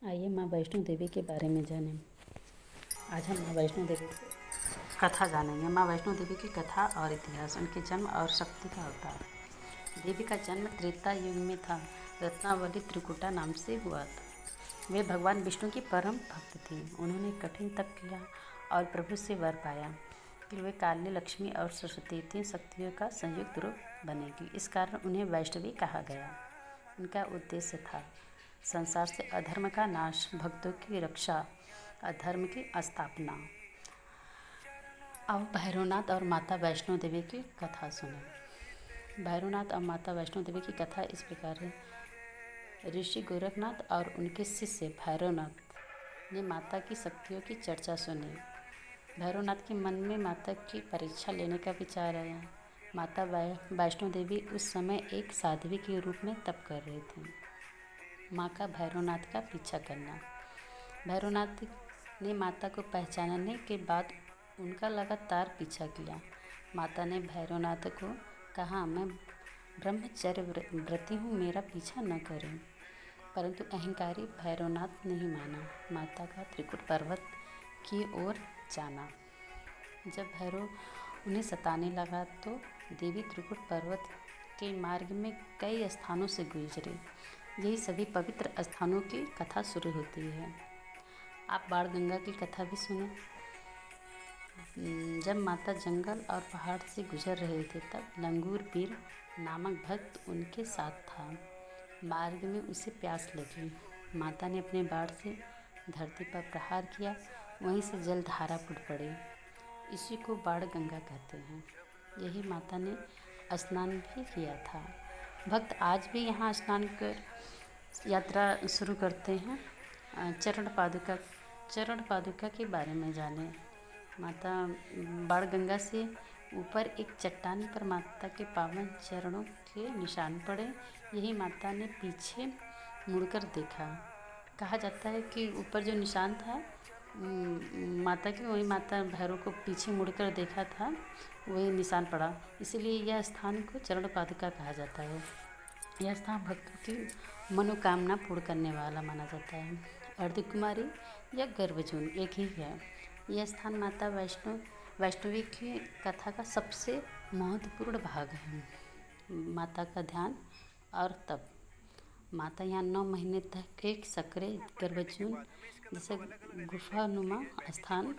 आइए माँ वैष्णो देवी के बारे में जानें। आज हम माँ वैष्णो देवी की कथा जानेंगे। माँ वैष्णो देवी की कथा और इतिहास, उनके जन्म और शक्ति का अवतार। देवी का जन्म त्रेता युग में था। रत्नावली त्रिकुटा नाम से हुआ था। वे भगवान विष्णु की परम भक्त थी। उन्होंने कठिन तप किया और प्रभु से वर पाया कि वे काली, लक्ष्मी और सरस्वती तीन शक्तियों का संयुक्त रूप बनेगी। इस कारण उन्हें वैष्णवी कहा गया। उनका उद्देश्य था संसार से अधर्म का नाश, भक्तों की रक्षा, अधर्म की स्थापना। अब भैरवनाथ और माता वैष्णो देवी की कथा सुने। भैरवनाथ और माता वैष्णो देवी की कथा इस प्रकार है। ऋषि गोरखनाथ और उनके शिष्य भैरवनाथ ने माता की शक्तियों की चर्चा सुनी। भैरवनाथ के मन में माता की परीक्षा लेने का विचार आया। माता वैष्णो देवी उस समय एक साध्वी के रूप में तप कर रही थी। माँ का भैरवनाथ का पीछा करना। भैरवनाथ ने माता को पहचानने के बाद उनका लगातार पीछा किया। माता ने भैरवनाथ को कहा, मैं ब्रह्मचर्य व्रती हूँ, मेरा पीछा न करें। परंतु अहंकारी भैरवनाथ नहीं माना। माता का त्रिकुट पर्वत की ओर जाना। जब भैरव उन्हें सताने लगा तो देवी त्रिकुट पर्वत के मार्ग में कई स्थानों से गुजरे। यही सभी पवित्र स्थानों की कथा शुरू होती है। आप बाणगंगा की कथा भी सुने। जब माता जंगल और पहाड़ से गुजर रहे थे तब लंगूर पीर नामक भक्त उनके साथ था। मार्ग में उसे प्यास लगी। माता ने अपने बाण से धरती पर प्रहार किया, वहीं से जल धारा फूट पड़ी। इसी को बाणगंगा कहते हैं। यही माता ने स्नान भी किया था। भक्त आज भी यहाँ स्नान कर यात्रा शुरू करते हैं। चरण पादुका के बारे में जानें। माता बाणगंगा से ऊपर एक चट्टान पर माता के पावन चरणों के निशान पड़े। यही माता ने पीछे मुड़कर देखा। कहा जाता है कि ऊपर जो निशान था माता के, वही माता भैरव को पीछे मुड़कर देखा था, वही निशान पड़ा। इसीलिए यह स्थान को चरण पादुका कहा जाता है। यह स्थान भक्तों की मनोकामना पूर्ण करने वाला माना जाता है। अर्धकुमारी या गर्भजून एक ही है। यह स्थान माता वैष्णवी की कथा का सबसे महत्वपूर्ण भाग है। माता का ध्यान और तप। माता यहाँ 9 महीने तक एक सक्रिय गर्भजून जैसे गुफानुमा स्थान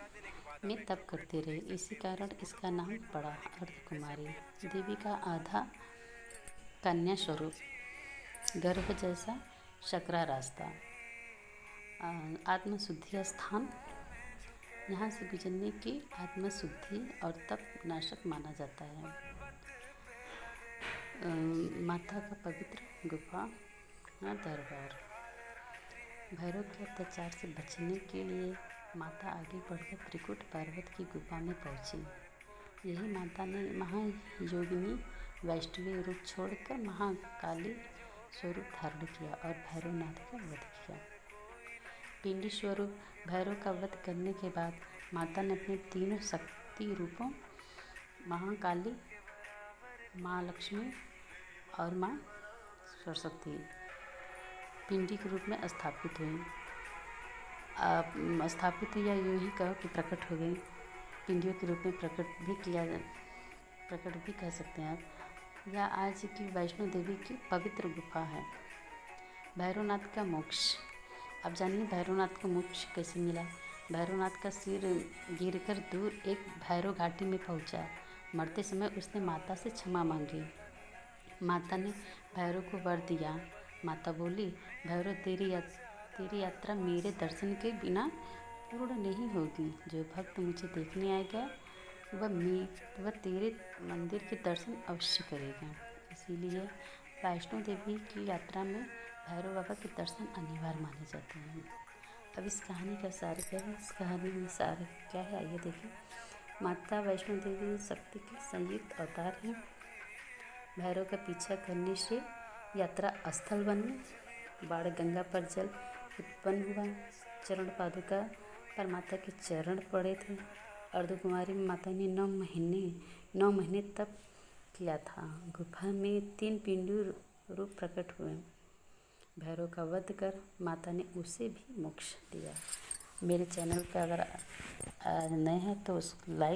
में तप करती रही। इसी कारण इसका नाम पड़ा अर्धकुमारी। देवी का आधा कन्या स्वरूप, गर्भ जैसा सकरा रास्ता, आत्मशुद्धि स्थान। यहाँ से गुजरने की आत्मशुद्धि और तप नाशक माना जाता है। माता का पवित्र गुफा दरबार। भैरव के अत्याचार से बचने के लिए माता आगे बढ़कर त्रिकुट पर्वत की गुफा में पहुंची। यही माता ने महायोगिनी वैष्णवी रूप छोड़कर महाकाली स्वरूप धारण किया और भैरवनाथ का वध किया। पिंडी स्वरूप भैरव का वध करने के बाद माता ने अपने तीनों शक्ति रूपों महाकाली, माँ लक्ष्मी और माँ सरस्वती पिंडी के रूप में स्थापित हुई। स्थापित या यूँ ही कहो कि प्रकट हो गई। पिंडियों के रूप में प्रकट भी कह सकते हैं आप। यह आज की वैष्णो देवी की पवित्र गुफा है। भैरवनाथ का मोक्ष। अब जानिए भैरवनाथ को मोक्ष कैसे मिला। भैरवनाथ का सिर गिरकर दूर एक भैरव घाटी में पहुंचा। मरते समय उसने माता से क्षमा मांगी। माता ने भैरव को वर दिया। माता बोली, भैरव तेरी यात्रा मेरे दर्शन के बिना पूर्ण नहीं होगी। जो भक्त मुझे देखने आएगा वह तेरे मंदिर के दर्शन अवश्य करेगा। इसीलिए वैष्णो देवी की यात्रा में भैरव बाबा के दर्शन अनिवार्य माने जाते हैं। अब इस कहानी का सार क्या है? इस कहानी में सार क्या है, आइए देखें। माता वैष्णो देवी शक्ति के संयुक्त अवतार हैं। भैरव का पीछा करने से यात्रा स्थल बनी। बाणगंगा पर जल उत्पन्न हुआ। चरण पादुका पर माता के चरण पड़े थे। अर्धकुमारी में माता ने 9 महीने तप किया था। गुफा में 3 पिंडी रूप प्रकट हुए। भैरव का वध कर माता ने उसे भी मोक्ष दिया। मेरे चैनल पे अगर नए हैं तो उस लाइक